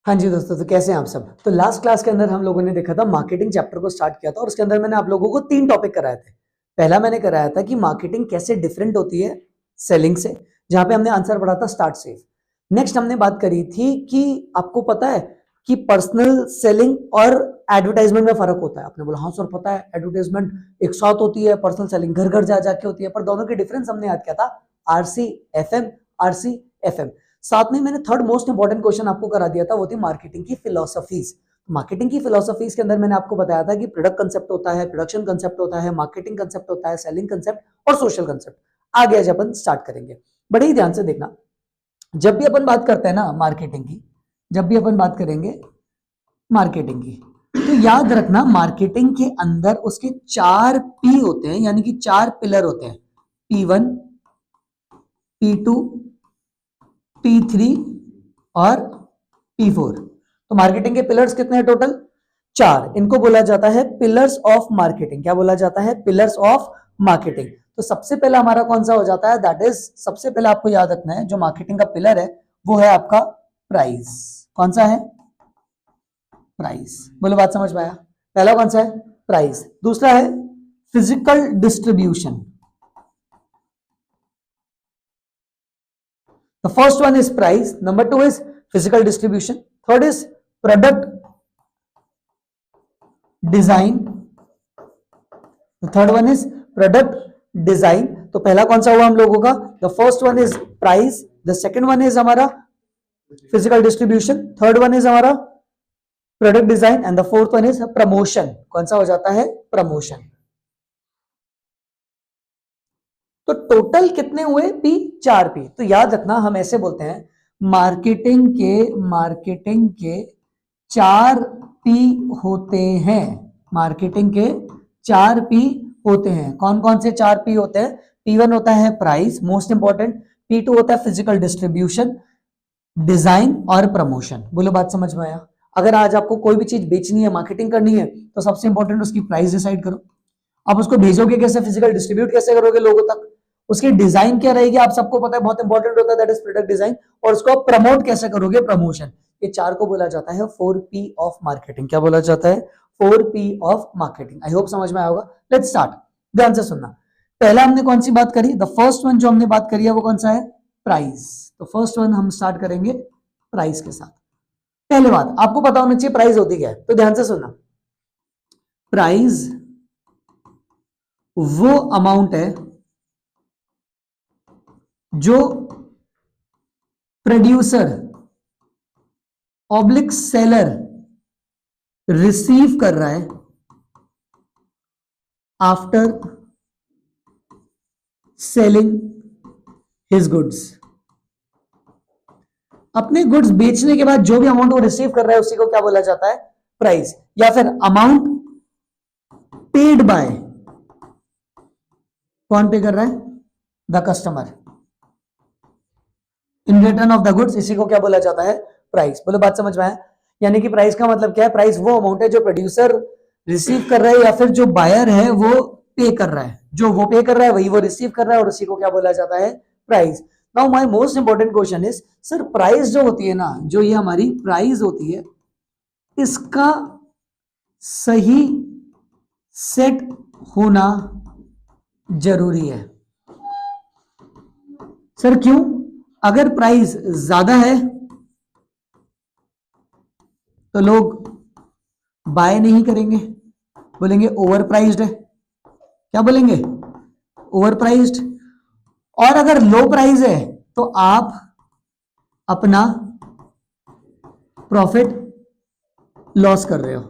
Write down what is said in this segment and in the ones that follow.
हाँ जी दोस्तों, तो कैसे हैं आप सब। तो लास्ट क्लास के अंदर हम लोगों ने देखा था, मार्केटिंग चैप्टर को स्टार्ट किया था और उसके अंदर मैंने आप लोगों को 3 टॉपिक कराए थे। पहला मैंने कराया था कि मार्केटिंग कैसे डिफरेंट होती है सेलिंग से, जहां पे हमने आंसर पढ़ा था स्टार्ट सेव। नेक्स्ट हमने बात करी थी कि आपको पता है कि पर्सनल सेलिंग और एडवर्टाइजमेंट में फर्क होता है। आपने बोला हाँ सर पता है, एडवर्टाइजमेंट एक साथ होती है, पर्सनल सेलिंग घर घर जा जाके होती है, पर दोनों के डिफरेंस हमने याद किया था। RC FM, RC FM. साथ में मैंने थर्ड मोस्ट इंपॉर्टेंट क्वेश्चन आपको करा दिया था, वो थी मार्केटिंग की फिलोसफीज। मार्केटिंग की फिलोसफीज के अंदर मैंने आपको बताया था कि प्रोडक्ट कंसेप्ट होता है, प्रोडक्शन कंसेप्ट होता है, मार्केटिंग कंसेप्ट होता है, सेलिंग कंसेप्ट और सोशल कंसेप्ट। आगे आज अपन स्टार्ट करेंगे, बड़े ही ध्यान से देखना। जब भी अपन बात करते हैं ना मार्केटिंग की, जब भी अपन बात करेंगे मार्केटिंग की, तो याद रखना मार्केटिंग के अंदर उसके 4 पी होते हैं, यानी कि 4 पिलर होते हैं। P1, P2, P3 और P4। तो मार्केटिंग के पिलर्स कितने हैं टोटल? 4। इनको बोला जाता है पिलर्स ऑफ मार्केटिंग। क्या बोला जाता है? Pillars of marketing. तो सबसे पहला हमारा कौन सा हो जाता है? दैट इज, सबसे पहला आपको याद रखना है जो मार्केटिंग का पिलर है वो है आपका प्राइस। कौन सा है? प्राइस। बोलो, बात समझ में आया? पहला कौन सा है? प्राइस। दूसरा है physical distribution. The first one is price, number 2 is physical distribution, third is product design, the third one is product design। तो पहला कौन सा हुआ हम लोगों का? The first one is price, the second one is हमारा physical distribution, third one is हमारा product design and the fourth one is promotion। कौन सा हो जाता है? promotion। तो टोटल कितने हुए? P, 4 P. तो याद रखना हम ऐसे बोलते हैं, मार्केटिंग के 4 पी होते हैं। मार्केटिंग के 4 पी होते हैं। कौन कौन से 4 पी होते हैं? P1 होता है प्राइस, मोस्ट इंपॉर्टेंट। P2 होता है फिजिकल डिस्ट्रीब्यूशन, डिजाइन और प्रमोशन। बोलो, बात समझ में आया? अगर आज आपको कोई भी चीज बेचनी है, मार्केटिंग करनी है, तो सबसे इंपॉर्टेंट उसकी प्राइस डिसाइड करो। आप उसको भेजोगे कैसे, फिजिकल डिस्ट्रीब्यूट कैसे करोगे लोगों तक, उसकी डिजाइन क्या रहेगी, आप सबको पता है, बहुत इंपॉर्टेंट होता है, दैट इज प्रोडक्ट डिजाइन। और उसको प्रमोट कैसे करोगे, प्रमोशन। ये 4 को बोला जाता है 4P ऑफ मार्केटिंग। क्या बोला जाता है? 4P of marketing. I hope समझ में आया होगा। लेट्स स्टार्ट, ध्यान से सुनना। पहला हमने कौन सी बात करी? द फर्स्ट वन जो हमने बात करी है वो कौन सा है? प्राइस। तो फर्स्ट वन हम स्टार्ट करेंगे प्राइस के साथ। पहले बात आपको पता होना चाहिए प्राइस होती क्या है, तो ध्यान से सुनना। प्राइस वो अमाउंट है जो प्रोड्यूसर ऑब्लिक सेलर रिसीव कर रहा है आफ्टर सेलिंग हिज गुड्स। अपने गुड्स बेचने के बाद जो भी अमाउंट वो रिसीव कर रहा है उसी को क्या बोला जाता है? प्राइस। या फिर अमाउंट पेड बाय, कौन पे कर रहा है? The customer in return of the goods, इसी को क्या बोला जाता है? प्राइस। बोलो, बात समझ में आया? यानी कि प्राइस का मतलब क्या है? प्राइस वो अमाउंट है जो प्रोड्यूसर रिसीव कर रहा है या फिर जो बायर है वो पे कर रहा है। जो वो पे कर रहा है वही वो रिसीव कर रहा है और उसी को क्या बोला जाता है? Price. Now my most important question is, sir price जो होती है ना, जो ये हमारी प्राइस होती है, इसका सही सेट होना जरूरी है। सर क्यों? अगर प्राइस ज्यादा है तो लोग बाय नहीं करेंगे, बोलेंगे ओवर प्राइस्ड है। क्या बोलेंगे? Over priced. और अगर लो प्राइस है तो आप अपना प्रॉफिट लॉस कर रहे हो।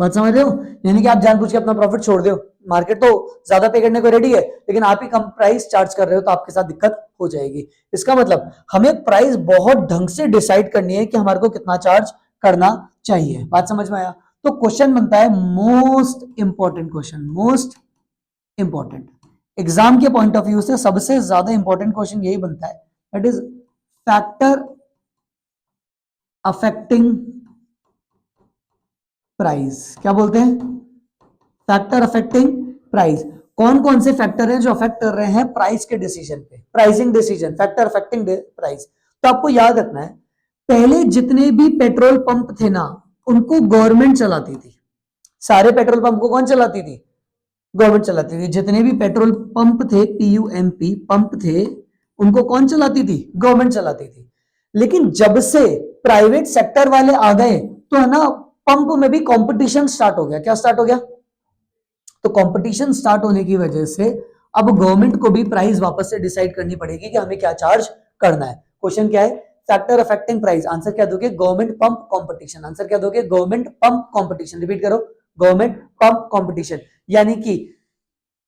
बात समझ रहे हो? यानी कि आप जानबूझ के अपना प्रॉफिट छोड़ दो। मार्केट तो ज्यादा पे करने को रेडी है, लेकिन आप ही कम प्राइस चार्ज कर रहे हो तो आपके साथ दिक्कत हो जाएगी। इसका मतलब हमें प्राइस बहुत ढंग से डिसाइड करनी है कि हमारे को कितना चार्ज करना चाहिए। बात समझ में आया? तो क्वेश्चन बनता है, most important question, most important exam के पॉइंट ऑफ व्यू से सबसे ज्यादा इंपॉर्टेंट क्वेश्चन यही बनता है, that is factor affecting price. क्या बोलते हैं? Factor affecting price. कौन कौन से फैक्टर हैं जो अफेक्ट कर रहे हैं प्राइस के डिसीजन पे? Pricing decision, factor affecting price. तो आपको याद रखना है, पहले जितने भी पेट्रोल पंप थे ना, उनको गवर्नमेंट चलाती थी। सारे पेट्रोल पंप को कौन चलाती थी? गवर्नमेंट चलाती थी। जितने भी पेट्रोल पंप थे, PUMP पंप थे, उनको कौन चलाती थी? गवर्नमेंट चलाती थी। लेकिन जब से प्राइवेट सेक्टर वाले आ गए, तो है ना, पंप में भी कंपटीशन स्टार्ट हो गया। क्या स्टार्ट हो गया? तो कंपटीशन स्टार्ट होने की वजह से अब गवर्नमेंट को भी प्राइस वापस से डिसाइड करनी पड़ेगी कि हमें क्या चार्ज करना है। क्वेश्चन क्या है? Factor affecting price. आंसर क्या दोगे? Government pump competition. आंसर क्या दोगे? Government pump competition. रिपीट करो, गवर्नमेंट पंप कंपटीशन। यानी कि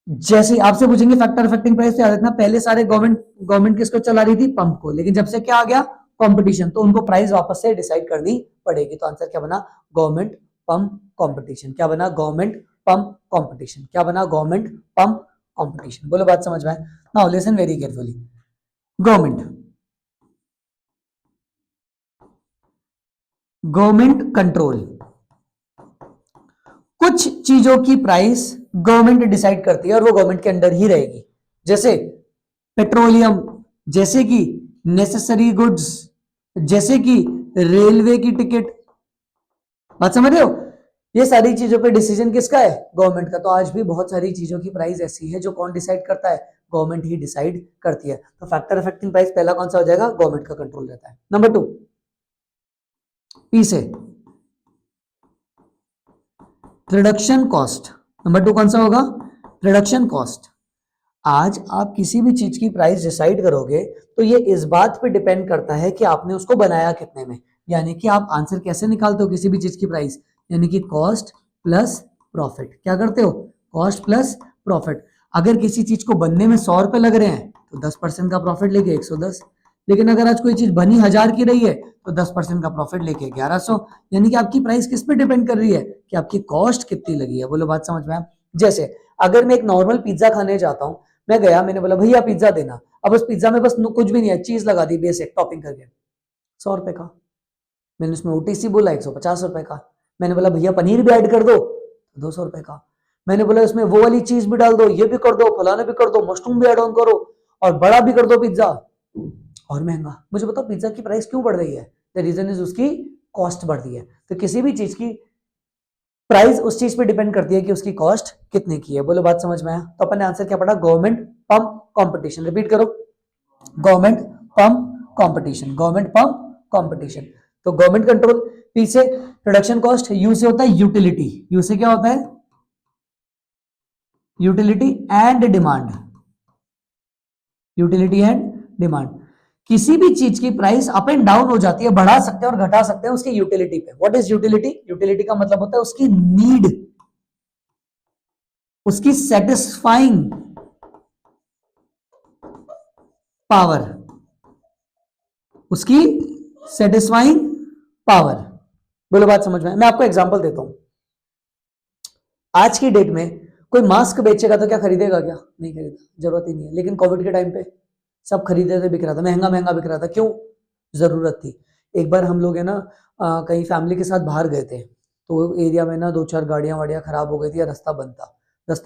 जैसे आपसे पूछेंगे फैक्टर अफेक्टिंग प्राइस, तो याद रखना पहले सारे गवर्नमेंट किसको चला रही थी? पंप को। लेकिन जब से क्या आ गया? कंपटीशन, तो उनको प्राइस वापस से डिसाइड करनी पड़ेगी। तो आंसर क्या बना? Government pump competition. क्या बना? Government pump competition. क्या बना? Government pump competition. बोलो बात समझ में आए? Now listen very carefully. Government control. कुछ चीजों की प्राइस गवर्नमेंट डिसाइड करती है और वो गवर्नमेंट के अंडर ही रहेगी। जैसे पेट्रोलियम, जैसे कि नेसेसरी गुड्स, जैसे कि रेलवे की टिकट। बात समझ रहे हो? ये सारी चीजों पे डिसीजन किसका है? गवर्नमेंट का। तो आज भी बहुत सारी चीजों की प्राइस ऐसी है जो कौन डिसाइड करता है? गवर्नमेंट ही डिसाइड करती है। तो फैक्टर अफेक्टिंग प्राइस पहला कौन सा हो जाएगा? गवर्नमेंट का कंट्रोल रहता है। नंबर 2, पी से प्रोडक्शन कॉस्ट। नंबर 2 कौन सा होगा? Production cost. आज आप किसी भी चीज की प्राइस डिसाइड करोगे तो ये इस बात पे डिपेंड करता है कि आपने उसको बनाया कितने में। यानी कि आप आंसर कैसे निकालते हो किसी भी चीज की प्राइस? यानी कि कॉस्ट प्लस प्रॉफिट। क्या करते हो? Cost plus profit. अगर किसी चीज को बनने में 100 रुपए लग रहे हैं तो 10% का प्रॉफिट लेके 110। लेकिन अगर आज कोई चीज बनी 1000 की रही है तो 10% का प्रॉफिट लेके 1100। यानी कि आपकी प्राइस किस पे डिपेंड कर रही है? कि आपकी कॉस्ट कितनी लगी है। बोलो बात समझ में आया? जैसे अगर मैं एक नॉर्मल पिज्जा खाने जाता हूँ, मैं गया, मैंने बोला भैया पिज्जा देना। अब उस पिज्जा में बस कुछ भी नहीं है, चीज लगा दी बेसिक टॉपिंग करके, 100 रुपए का। मैंने उसमें OTC बोला, 150 रुपए का। मैंने बोला भैया पनीर भी ऐड कर दो, 200 रुपए का। मैंने बोला इसमें वो वाली चीज भी डाल दो, ये भी कर दो, फलाना भी कर दो, मशरूम भी ऐड ऑन करो, और बड़ा भी कर दो पिज्जा, और महंगा। मुझे बताओ पिज्जा की प्राइस क्यों बढ़ रही है? द रीजन इज उसकी कॉस्ट बढ़ रही है। तो किसी भी चीज की प्राइस उस चीज पे डिपेंड करती है कि उसकी कॉस्ट कितने की है। बोलो बात समझ में आया? तो अपन ने आंसर क्या पढ़ा? Government pump competition. रिपीट करो, government pump competition. Government pump competition. तो गवर्नमेंट कंट्रोल। पी से प्रोडक्शन कॉस्ट। यू से होता है यूटिलिटी। यू से क्या होता है? Utility and demand. Utility and demand. किसी भी चीज की प्राइस अप एंड डाउन हो जाती है, बढ़ा सकते हैं और घटा सकते हैं उसकी यूटिलिटी पे। What is utility? यूटिलिटी का मतलब होता है उसकी नीड, उसकी सेटिस्फाइंग पावर, उसकी सेटिस्फाइंग पावर। बोलो बात समझ में? मैं आपको एग्जांपल देता हूं। आज की डेट में कोई मास्क बेचेगा तो क्या खरीदेगा? क्या नहीं खरीदा, जरूरत ही नहीं है। लेकिन कोविड के टाइम पे सब खरीदे थे, बिक रहा था, महंगा महंगा बिक रहा था। क्यों? जरूरत थी। एक बार हम लोग है ना कहीं फैमिली के साथ बाहर गए थे, तो एरिया में ना 2-4 गाड़ियां वाड़ियां खराब हो गई थी, या रास्ता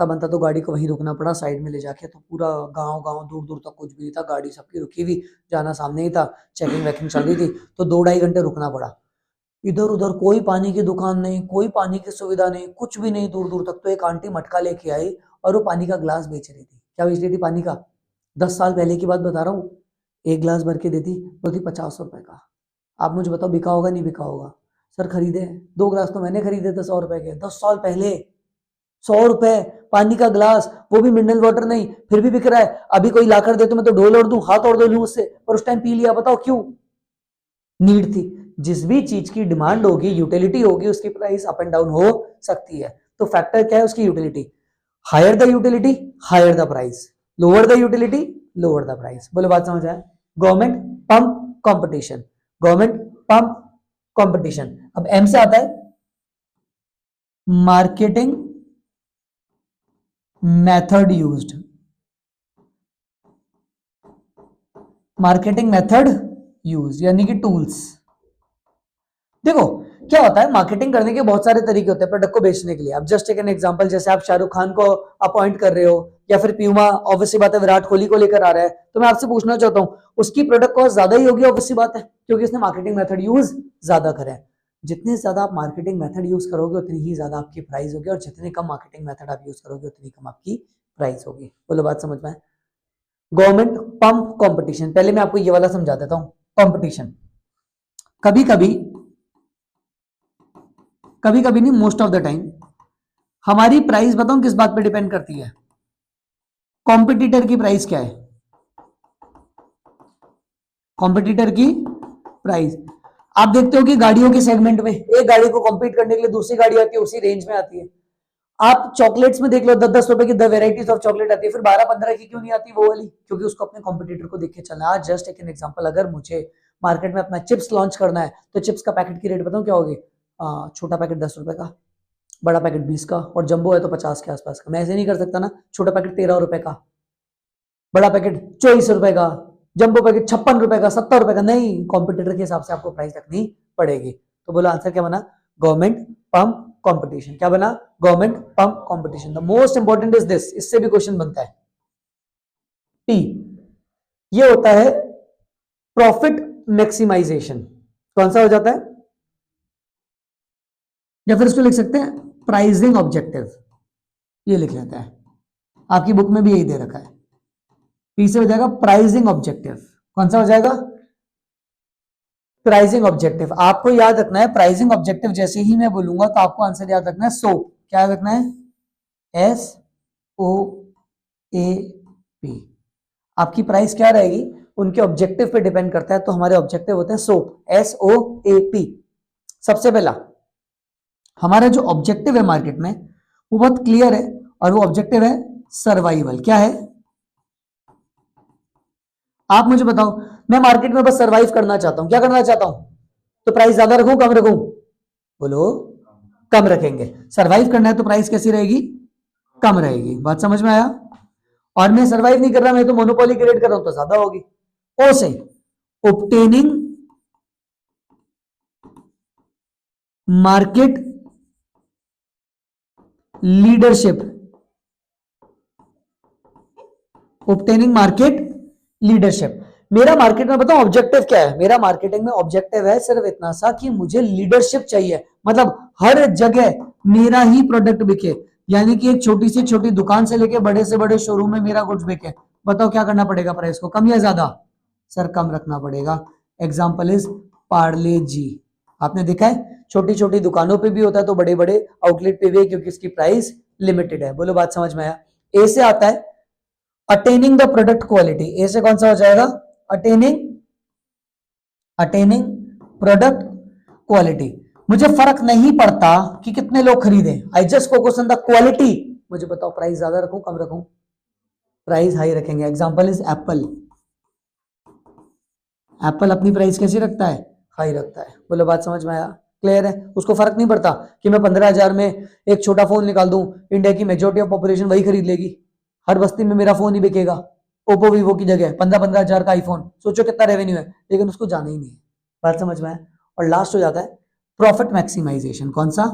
बनता तो गाड़ी को वहीं रुकना पड़ा साइड में ले जाके। तो पूरा गांव गांव दूर दूर तक कुछ भी नहीं था, गाड़ी सबकी रुकी हुई, जाना सामने ही था, चेकिंग वेकिंग चल रही थी, तो 2-2.5 घंटे रुकना पड़ा। इधर उधर कोई पानी की दुकान नहीं, कोई पानी की सुविधा नहीं, कुछ भी नहीं दूर दूर तक। तो एक आंटी मटका लेके आई और वो पानी का ग्लास बेच रही थी। क्या बेच रही थी? पानी का। 10 साल पहले की बात बता रहा हूँ। एक ग्लास भर के देती, बोलती 50 रुपए का। आप मुझे बताओ बिका होगा नहीं बिका होगा? सर खरीदे हैं, 2 ग्लास तो मैंने खरीदे थे 100 रुपए के, 10 साल पहले। 100 रुपए पानी का ग्लास, वो भी मिनरल वाटर नहीं, फिर भी बिक रहा है। अभी कोई लाकर दे तो मैं तो ढोल ओढ़ दूं, हाथ ओढ़ दो लूं उससे, पर उस टाइम पी लिया। बताओ क्यों? नीड थी। जिस भी चीज की डिमांड होगी, यूटिलिटी होगी, उसकी प्राइस अप एंड डाउन हो सकती है। तो फैक्टर क्या है? उसकी utility. Higher the utility, higher the price. Lower the utility, lower the price. बोलो बात समझ आया? Government pump competition. Government pump competition. अब एम से आता है marketing method used. Marketing method use यानी कि टूल्स। देखो क्या होता है, मार्केटिंग करने के बहुत सारे तरीके होते हैं प्रोडक्ट को बेचने के लिए। अब जस्ट टेक एन एग्जांपल, जैसे आप शाहरुख खान को अपॉइंट कर रहे हो या फिर प्यूमा ऑब्वियसली बात है विराट कोहली को लेकर आ रहा है, तो मैं आपसे पूछना चाहता हूँ उसकी प्रोडक्ट कॉस्ट ज्यादा ही होगी, ऑब्वियसली बात है, क्योंकि उसने मार्केटिंग मेथड यूज ज्यादा करा है। जितने ज्यादा आप मार्केटिंग मेथड यूज करोगे उतनी ही ज्यादा आपकी प्राइस होगी, और जितने कम मार्केटिंग मेथड आप यूज करोगे उतनी कम आपकी प्राइस होगी। बोलो बात समझ में आए? गवर्नमेंट पंप कंपटीशन, पहले मैं आपको ये वाला समझा देता हूं। कंपटीशन कभी कभी नहीं, मोस्ट ऑफ द टाइम हमारी प्राइस बताऊं किस बात पे डिपेंड करती है? कॉम्पिटिटर की प्राइस क्या है? कॉम्पिटिटर की प्राइस। आप देखते हो कि गाड़ियों के सेगमेंट में एक गाड़ी को कॉम्पीट करने के लिए दूसरी गाड़ी आती है, उसी रेंज में आती है। आप चॉकलेट्स में देख लो, 10-10 रुपए की 10 वेराइटीज ऑफ चॉकलेट आती है, फिर 12-15 की क्यों नहीं आती वो वाली? क्योंकि उसको अपने कॉम्पिटिटर को देख के चलना। आज जस्ट एक एग्जांपल, अगर मुझे मार्केट में अपना चिप्स लॉन्च करना है तो चिप्स का पैकेट की रेट बताऊं क्या होगी? छोटा पैकेट 10 रुपए का, बड़ा पैकेट 20 का, और जंबो है तो 50 के आसपास का। मैं ऐसे नहीं कर सकता ना, छोटा पैकेट 13 रुपए का, बड़ा पैकेट 24 रुपए का, जंबो पैकेट 56 रुपए का, 70 रुपए का। नहीं, कॉम्पिटिटर के हिसाब से आपको प्राइस रखनी पड़ेगी। तो बोलो आंसर क्या बना? Government pump competition. क्या बना? Government pump competition. The most important is this, इससे भी क्वेश्चन बनता है। टी, ये होता है प्रॉफिट मैक्सिमाइजेशन। कौन सा हो जाता है? या फिर इसको लिख सकते हैं प्राइसिंग ऑब्जेक्टिव, ये लिख लेते हैं, आपकी बुक में भी यही दे रखा है। पी से हो जाएगा प्राइसिंग ऑब्जेक्टिव। कौन सा हो जाएगा? Pricing objective. आपको याद रखना है प्राइसिंग ऑब्जेक्टिव, जैसे ही मैं बोलूंगा तो आपको आंसर याद रखना है सोप। क्या याद रखना है? SOAP। आपकी प्राइस क्या रहेगी उनके ऑब्जेक्टिव पे डिपेंड करता है, तो हमारे ऑब्जेक्टिव होते हैं सोप, SOAP। सबसे पहला हमारा जो ऑब्जेक्टिव है मार्केट में वो बहुत क्लियर है, और वो ऑब्जेक्टिव है सर्वाइवल। क्या है? आप मुझे बताओ, मैं मार्केट में बस सर्वाइव करना चाहता हूं, क्या करना चाहता हूं? तो प्राइस ज्यादा रखूं कम रखूं? बोलो। कम रखेंगे। सर्वाइव करना है तो प्राइस कैसी रहेगी? कम रहेगी। बात समझ में आया? और मैं सर्वाइव नहीं कर रहा, मैं तो मोनोपोली क्रिएट कर रहा हूं तो ज्यादा होगी। ओ से obtaining market leadership, obtaining market leadership. मेरा मार्केट में बताओ ऑब्जेक्टिव क्या है? मेरा मार्केटिंग में ऑब्जेक्टिव है सिर्फ इतना सा कि मुझे लीडरशिप चाहिए, मतलब हर जगह मेरा ही प्रोडक्ट बिके, यानी कि एक छोटी से छोटी दुकान से लेके बड़े से बड़े शोरूम में मेरा गुड्स बिके। बताओ क्या करना पड़ेगा? प्राइस को कम या ज्यादा? सर कम रखना पड़ेगा। एग्जाम्पल इज पार्ले जी। आपने देखा है छोटी छोटी दुकानों पे भी होता है, तो बड़े बड़े आउटलेट पे भी है, क्योंकि इसकी प्राइस लिमिटेड है। बोलो बात समझ में आया? ए से आता है अटेनिंग द प्रोडक्ट क्वालिटी। ए से कौन सा हो जाएगा? Attaining attaining product quality. मुझे फर्क नहीं पड़ता कि कितने लोग खरीदें, I just focus on the quality. मुझे बताओ प्राइस ज्यादा रखूं कम रखूं? प्राइस हाई रखेंगे। Example is Apple. एप्पल अपनी प्राइस कैसी रखता है? हाई रखता है। बोलो बात समझ में आया? क्लियर है? उसको फर्क नहीं पड़ता कि मैं 15,000 में एक छोटा फोन निकाल दूं, इंडिया की मेजोरिटी ऑफ पॉपुलेशन वही खरीद लेगी, हर बस्ती में मेरा फोन ही बिकेगा, ओप्पो वीवो की जगह 15-15 हजार का आईफोन। सोचो कितना रेवेन्यू है, लेकिन उसको जाना ही नहीं है। बात समझ में आया? और लास्ट हो जाता है प्रॉफिट मैक्सिमाइजेशन। कौन सा?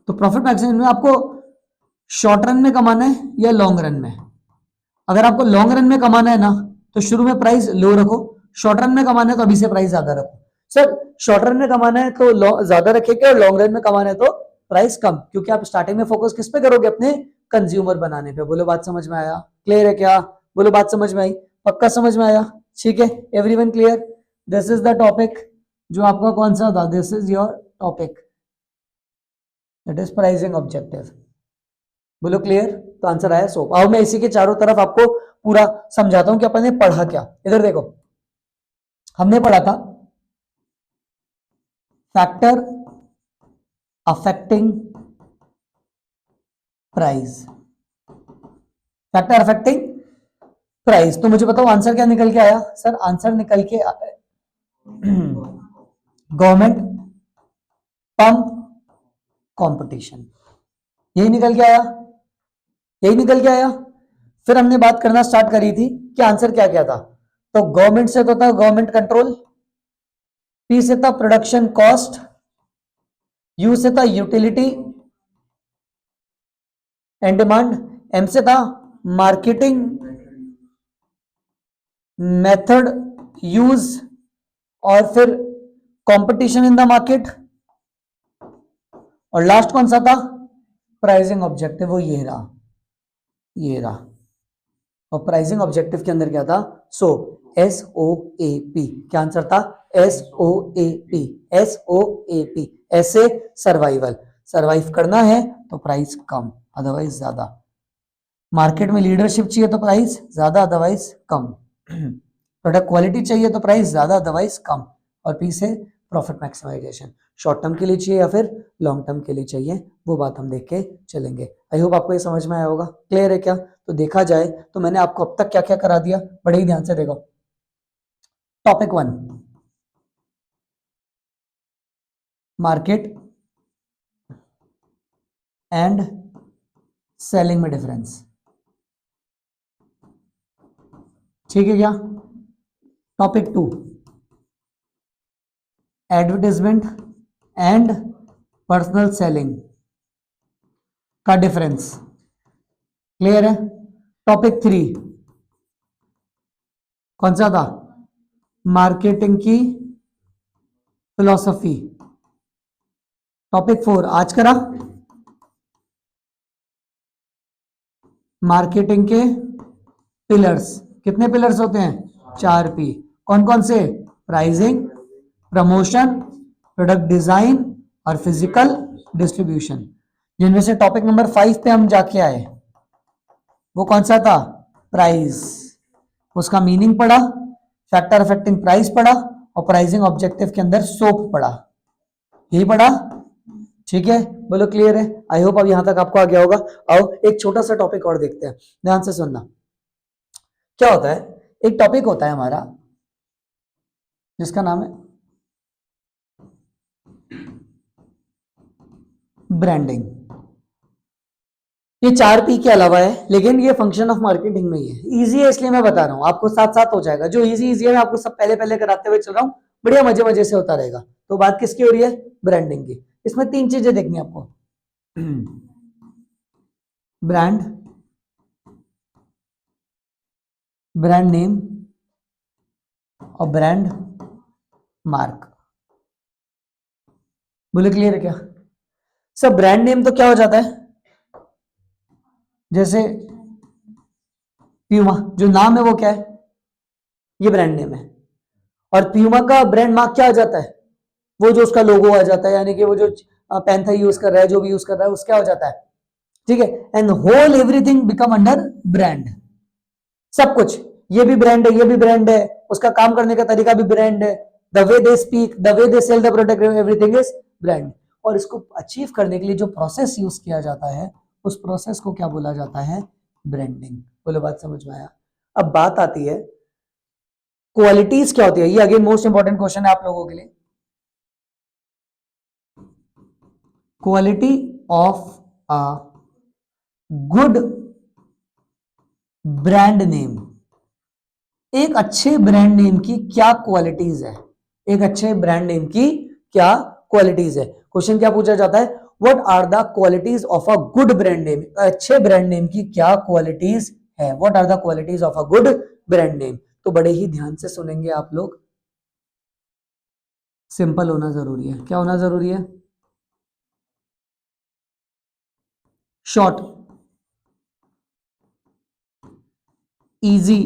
तो प्रॉफिट मैक्सिमाइजेशन में आपको शॉर्ट रन में कमाना है या लॉन्ग रन में? अगर आपको लॉन्ग रन में कमाना है ना तो शुरू में प्राइस लो रखो, शॉर्ट रन में कमाना है तो अभी से प्राइस ज्यादा रखो। सर शॉर्ट रन में कमाना है तो ज्यादा रखेंगे, और लॉन्ग रन में कमाना है तो प्राइस कम, क्योंकि आप स्टार्टिंग में फोकस किस पे करोगे? अपने कंज्यूमर बनाने पे। बोलो बात समझ में आया? क्लियर है क्या? बोलो बात समझ में आई? पक्का समझ में आया? ठीक है, everyone clear? This is the topic जो आपका कौन सा था, this is your topic, that is pricing objective. बोलो क्लियर? तो आंसर आया सोप। अब मैं इसी के चारों तरफ आपको पूरा समझाता हूं कि अपन ने पढ़ा क्या। इधर देखो, हमने पढ़ा था factor affecting price, factor affecting price. तो मुझे बताओ आंसर क्या निकल के आया? सर आंसर निकल के गवर्नमेंट पंप कंपटीशन, यही निकल के आया, यही निकल के आया। फिर हमने बात करना स्टार्ट करी थी कि आंसर क्या क्या था। तो गवर्नमेंट से तो था गवर्नमेंट कंट्रोल, पी से था प्रोडक्शन कॉस्ट, यू से था यूटिलिटी, एंड डिमांड, एम से था मार्केटिंग मेथड यूज, और फिर कंपटीशन इन द मार्केट, और लास्ट कौन सा था, प्राइसिंग ऑब्जेक्टिव, वो ये रहा, ये रहा। और प्राइसिंग ऑब्जेक्टिव के अंदर क्या था, सो SOAP, क्या आंसर था, SOAP, SOAP, ऐसे सर्वाइवल, सर्वाइव करना है तो प्राइस कम, अदरवाइज ज्यादा, मार्केट में लीडरशिप चाहिए तो प्राइस ज्यादा, अदरवाइज कम, प्रोडक्ट क्वालिटी चाहिए तो प्राइस ज्यादा, अदरवाइज कम, और पी से प्रॉफिट मैक्सिमाइजेशन, शॉर्ट टर्म के लिए चाहिए या फिर लॉन्ग टर्म के लिए चाहिए, वो बात हम देख के चलेंगे। आई होप आपको ये समझ में आया होगा, क्लियर है क्या। तो देखा जाए तो मैंने आपको अब तक क्या क्या करा दिया, बड़े ही ध्यान से देखो। टॉपिक 1, मार्केट एंड सेलिंग में डिफरेंस, ठीक है क्या। Topic 2, advertisement and personal selling का डिफरेंस, क्लियर है। टॉपिक 3 कौन सा था, मार्केटिंग की फिलॉसफी। टॉपिक 4 आज करा, मार्केटिंग के पिलर्स, कितने पिलर्स होते हैं, 4P, कौन कौन से, प्राइसिंग, प्रमोशन, प्रोडक्ट डिजाइन और फिजिकल डिस्ट्रीब्यूशन, जिनमें से टॉपिक नंबर 5 पे हम जाके आए, वो कौन सा था, प्राइस, उसका मीनिंग पढ़ा, फैक्टर अफेक्टिंग प्राइस पढ़ा, और प्राइसिंग ऑब्जेक्टिव के अंदर सोप पढ़ा, यही पढ़ा, ठीक है। बोलो क्लियर है, आई होप अब यहां तक आपको आ गया होगा। आओ एक छोटा सा टॉपिक और देखते हैं, ध्यान से सुनना। क्या होता है, एक टॉपिक होता है हमारा जिसका नाम है ब्रांडिंग। ये 4P के अलावा है, लेकिन ये फंक्शन ऑफ मार्केटिंग में ही है। इजी है इसलिए मैं बता रहा हूं आपको, साथ साथ हो जाएगा, जो इजी इजी है मैं आपको सब पहले पहले कराते हुए चल रहा हूं, बढ़िया मजे मजे से होता रहेगा। तो बात किसकी हो रही है, ब्रांडिंग की। इसमें 3 चीजें देखनी आपको, ब्रांड, ब्रांड नेम और ब्रांड मार्क। बोले क्लियर है क्या। सब ब्रांड नेम तो क्या हो जाता है, जैसे प्यूमा, जो नाम है वो क्या है, ये ब्रांड नेम है। और प्यूमा का ब्रांड मार्क क्या आ जाता है, वो जो उसका लोगो आ जाता है, यानी कि वो जो पैंथर यूज कर रहा है, जो भी यूज कर रहा है, उसका हो जाता है, ठीक है। And whole everything become under brand, सब कुछ, ये भी ब्रांड है, ये भी ब्रांड है, उसका काम करने का तरीका भी ब्रांड है, the way they speak, the way they sell the product, everything is brand. और इसको अचीव करने के लिए जो प्रोसेस यूज किया जाता है, उस प्रोसेस को क्या बोला जाता है, ब्रांडिंग। बोलो बात समझ में आया। अब बात आती है क्वालिटीज क्या होती है, ये अगेन मोस्ट इंपॉर्टेंट क्वेश्चन है आप लोगों के लिए। Quality of a good brand name, एक अच्छे ब्रांड नेम की क्या क्वालिटीज है, एक अच्छे ब्रांड नेम की क्या क्वालिटीज है। क्वेश्चन क्या पूछा जाता है, what are the qualities of a good brand name, अच्छे ब्रांड नेम की क्या क्वालिटीज है, what are the qualities of a good brand name. तो बड़े ही ध्यान से सुनेंगे आप लोग, सिंपल होना जरूरी है। क्या होना जरूरी है, short, easy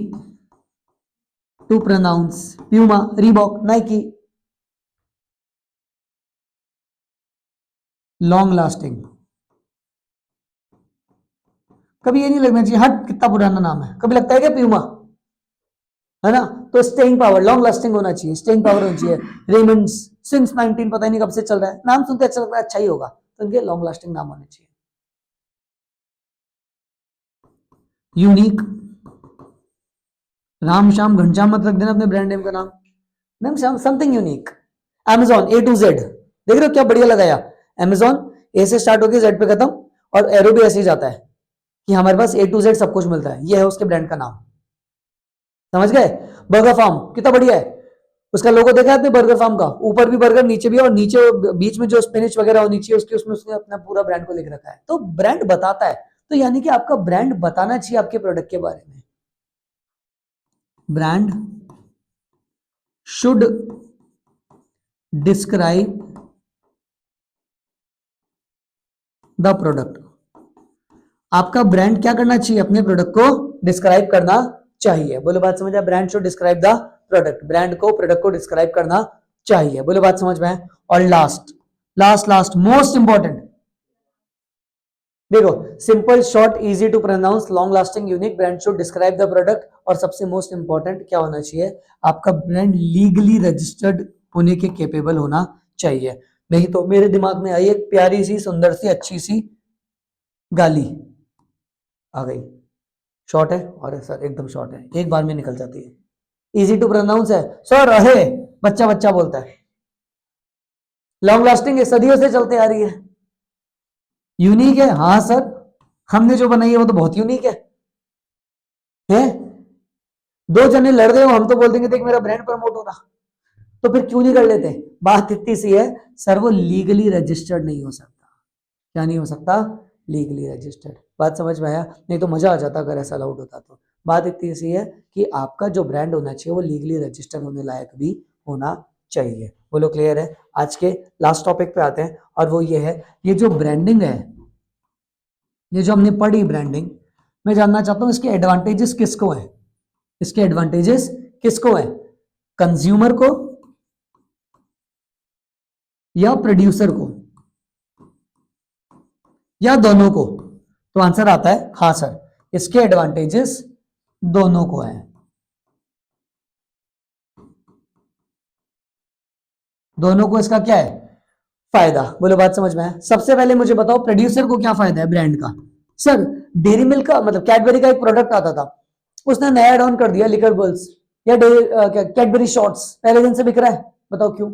to pronounce, Puma, Reebok, Nike, long lasting, कभी ये नहीं लगना चाहिए हट कितना पुराना नाम है, कभी लगता है क्या प्यूमा, है ना। तो स्टेइंग पावर, लॉन्ग लास्टिंग होना चाहिए, स्टेइंग पावर होनी चाहिए। रेमंड्स सिंस 19 पता नहीं कब से चल रहा है, नाम सुनते अच्छा लगता है, अच्छा ही होगा, तो इनके लॉन्ग लास्टिंग नाम होने चाहिए। यूनिक, राम श्याम घनश्याम मत रख देना अपने ब्रांड नेम का नाम, name something unique. Amazon A to Z, देख रहे हो क्या बढ़िया लगाया, Amazon ए से स्टार्ट होकर जेड पे खत्म, और एरो भी ऐसे ही जाता है कि हमारे पास A to Z सब कुछ मिलता है, ये है उसके ब्रांड का नाम, समझ गए। बर्गर फार्म कितना बढ़िया है, उसका लोगो देखा है आपने बर्गर फार्म का, ऊपर भी बर्गर नीचे भी, और नीचे बीच में जो स्पिनिच वगैरह हो नीचे उसके, उसमें उसने अपना पूरा ब्रांड को लिख रखा है। तो ब्रांड बताता है, तो यानी कि आपका ब्रांड बताना चाहिए आपके प्रोडक्ट के बारे में। Brand should describe the product. आपका ब्रांड क्या करना चाहिए, अपने प्रोडक्ट को डिस्क्राइब करना चाहिए। बोलो बात समझ आया। Brand should describe the product, brand को प्रोडक्ट को डिस्क्राइब करना चाहिए। बोलो बात समझ में आए। और last last last most important, देखो, simple short easy to pronounce long lasting unique brand should describe the product. और सबसे मोस्ट इंपॉर्टेंट क्या होना चाहिए, आपका ब्रांड लीगली रजिस्टर्ड होने के केपेबल होना चाहिए। नहीं तो मेरे दिमाग में आई एक प्यारी सी सुंदर सी अच्छी सी गाली आ गई, शॉर्ट है और सर एकदम शॉर्ट है, एक बार में निकल जाती है। इजी टू प्रोनाउंस है सर, अहे बच्चा बच्चा बोलता है। लॉन्ग लास्टिंग है, सदियों से चलते आ रही है। यूनिक है, हाँ सर, हमने जो बनाई है वो तो बहुत यूनिक है? दो जने लड़ रहे हो, हम तो बोल देंगे देख मेरा ब्रांड प्रमोट हो रहा, तो फिर क्यों नहीं कर लेते? बात इतनी सी है सर, वो लीगली रजिस्टर्ड नहीं हो सकता। क्या नहीं हो सकता? Legally registered. बात समझ में आया? नहीं तो मजा आ जाता अगर ऐसा अलाउड होता तो। बात इतनी सी है कि आपका जो ब्रांड होना चाहिए वो लीगली रजिस्टर्ड होने लायक भी होना चाहिए। बोलो क्लियर है? आज के लास्ट टॉपिक पे आते हैं और वो ये है, ये जो ब्रांडिंग है, ये जो हमने पढ़ी ब्रांडिंग, मैं जानना चाहता हूं इसके एडवांटेजेस किसको है? इसके एडवांटेजेस किसको है? कंज्यूमर को या प्रोड्यूसर को या दोनों को? तो आंसर आता है हाँ सर, इसके एडवांटेजेस दोनों को है। दोनों को इसका क्या है? फायदा। बोलो बात समझ में है? सबसे पहले मुझे बताओ प्रोड्यूसर को क्या फायदा है ब्रांड का? सर, डेयरी मिल्क का मतलब कैडबरी का एक प्रोडक्ट आता था, उसने नया एड ऑन कर दिया लिकर बल्स या कैडबरी शॉर्ट्स, पहले दिन से बिक रहा है। बताओ क्यों?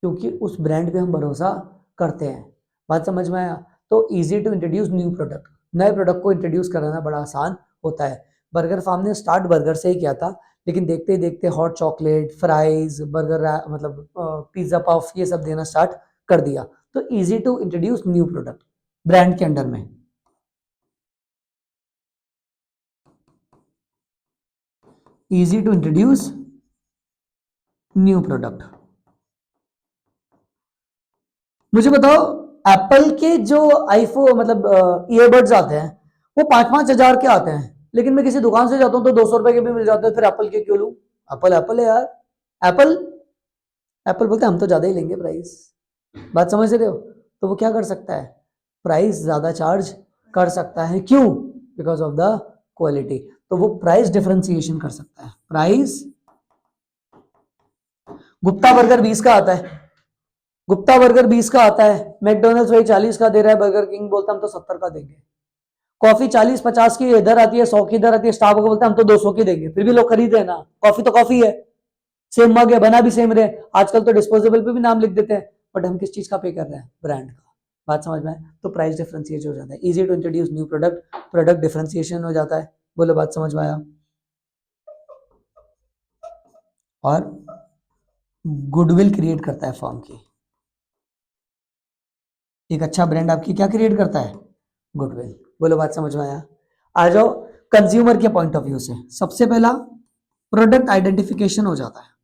क्योंकि उस ब्रांड पे हम भरोसा करते हैं। बात समझ में आया? तो easy to introduce new product, नए प्रोडक्ट को इंट्रोड्यूस कराना बड़ा आसान होता है। बर्गर फार्म ने स्टार्ट बर्गर से ही किया था, लेकिन देखते ही देखते हॉट चॉकलेट, फ्राइज, बर्गर मतलब पिज्जा पफ ये सब देना स्टार्ट कर दिया। तो easy to introduce new product brand के अंडर में। Easy to introduce new product. मुझे बताओ, एप्पल के जो आईफोन मतलब ईयरबड्स आते हैं वो 5-5 हजार के आते हैं, लेकिन मैं किसी दुकान से जाता हूँ तो 200 रुपए के भी मिल जाते हैं। फिर एप्पल के क्यों लूं? एप्पल एप्पल है यार। एप्पल एप्पल बोलते हैं हम तो ज्यादा ही लेंगे प्राइस। बात समझ रहे हो? तो वो क्या कर सकता है? प्राइस ज्यादा चार्ज कर सकता है। क्यों? Because of the quality. तो वो प्राइस डिफरेंशिएशन कर सकता है। प्राइस, गुप्ता बर्गर 20 का आता है, गुप्ता बर्गर 20 का आता है, मैकडोनल्ड्स वही 40 का दे रहा है, बर्गर किंग बोलता हम तो 70 का देंगे। कॉफी 40-50 की इधर आती है, 100 की इधर आती है, स्टाफ को बोलते हैं हम तो 200 की देंगे, फिर भी लोग खरीद रहे हैं ना। कॉफी तो कॉफी है, सेम मग है, बना भी सेम रहे। आजकल तो डिस्पोजेबल पे भी नाम लिख देते हैं, बट हम किस चीज का पे कर रहे हैं? ब्रांड का। बात समझ में आए? तो प्राइस डिफरेंशिएशन हो जाता है। Easy to introduce new product, product differentiation हो जाता है। बोलो बात समझ में आया? और गुडविल क्रिएट करता है फर्म की। एक अच्छा ब्रांड आपकी क्या क्रिएट करता है? गुडविल। बोलो बात समझ में आया? आ जाओ कंज्यूमर के पॉइंट ऑफ व्यू से। सबसे पहला प्रोडक्ट आइडेंटिफिकेशन हो जाता है।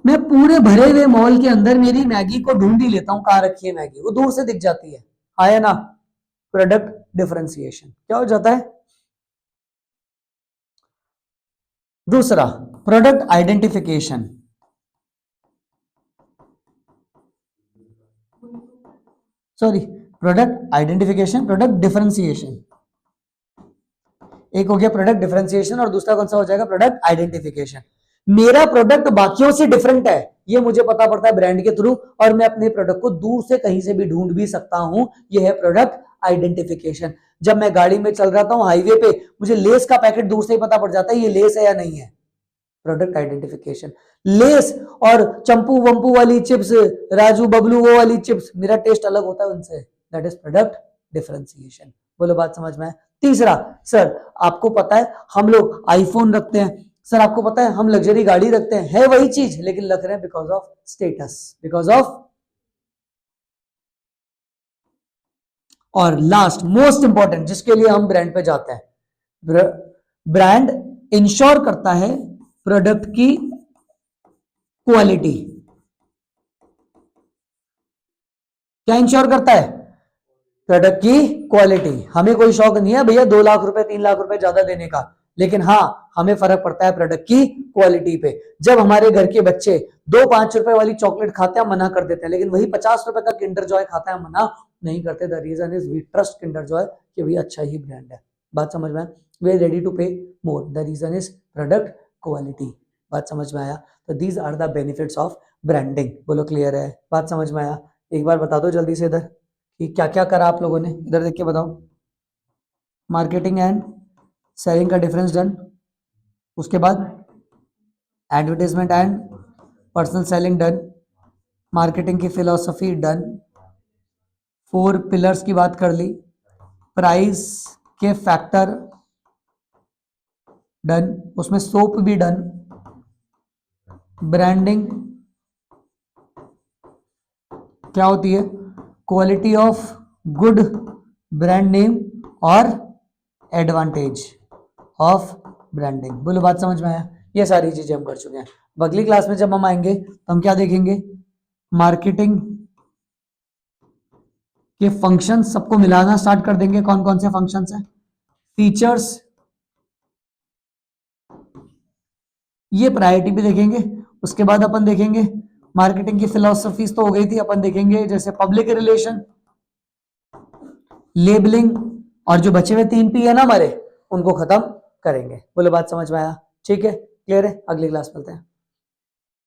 मैं पूरे भरे हुए मॉल के अंदर मेरी मैगी को ढूंढ ही लेता हूं, कहां रखी है मैगी, वो दूर से दिख जाती है। आया ना? प्रोडक्ट डिफरेंशिएशन क्या हो जाता है? दूसरा, product identification. Sorry, product identification, product differentiation. एक हो गया प्रोडक्ट डिफरेंशिएशन और दूसरा कौन सा हो जाएगा? Product identification. मेरा प्रोडक्ट बाकियों से डिफरेंट है, ये मुझे पता पड़ता है ब्रांड के थ्रू, और मैं अपने प्रोडक्ट को दूर से कहीं से भी ढूंढ भी सकता हूं। ये है प्रोडक्ट आइडेंटिफिकेशन। जब मैं गाड़ी में चल रहा हूं हाईवे पे, मुझे लेस का पैकेट दूर से ही पता पड़ जाता है ये लेस है या नहीं है। Product identification. लेस और चंपू वंपू वाली चिप्स, राजू बबलू वो वाली चिप्स, मेरा टेस्ट अलग होता है उनसे। That is product differentiation. बोलो बात समझ में है? तीसरा, सर आपको पता है हम लोग आईफोन रखते हैं, सर आपको पता है हम लग्जरी गाड़ी रखते हैं, है वही चीज लेकिन लग रहे हैं because of status, because of और लास्ट मोस्ट इंपॉर्टेंट जिसके लिए हम ब्रांड पे जाते हैं, ब्रांड इंश्योर करता है प्रोडक्ट की क्वालिटी। क्या इंश्योर करता है? प्रोडक्ट की क्वालिटी। हमें कोई शौक नहीं है भैया 2 लाख रुपए 3 लाख रुपए ज्यादा देने का, लेकिन हाँ हमें फर्क पड़ता है प्रोडक्ट की क्वालिटी पे। जब हमारे घर के बच्चे 2-5 रुपए वाली चॉकलेट खाते हैं मना कर देते हैं, लेकिन वही 50 रुपए का किंडर जॉय खाता है मना नहीं करते। The reason is we trust Kinder Joy कि भैया अच्छा ही ब्रांड है। बात समझ में? We are ready to pay more. The reason is product quality. बात समझ में आया? तो these are the benefits of branding. बोलो क्लियर है? बात समझ में आया? एक बार बता दो जल्दी से इधर कि क्या क्या करा आप लोगों ने, इधर देख के बताओ। मार्केटिंग एंड सेलिंग का डिफरेंस डन, उसके बाद advertisement and personal selling done, marketing की फिलॉसफी डन, 4 पिलर्स की बात कर ली, प्राइस के फैक्टर डन, उसमें सोप भी डन, ब्रांडिंग क्या होती है, quality of good brand name और एडवांटेज ऑफ ब्रांडिंग। बोलो बात समझ में आया? ये सारी चीजें हम कर चुके हैं। अब अगली क्लास में जब हम आएंगे तो हम क्या देखेंगे? मार्केटिंग के फंक्शन सबको मिलाना स्टार्ट कर देंगे। कौन कौन से फंक्शंस हैं? फीचर्स, ये प्रायोरिटी भी देखेंगे। उसके बाद अपन देखेंगे मार्केटिंग की फिलॉसफीज तो हो गई थी, अपन देखेंगे जैसे पब्लिक रिलेशन, लेबलिंग, और जो बचे हुए 3 पी है ना हमारे, उनको खत्म करेंगे। बोलो बात समझ में आया? ठीक है, क्लियर है? अगली क्लास मिलते हैं।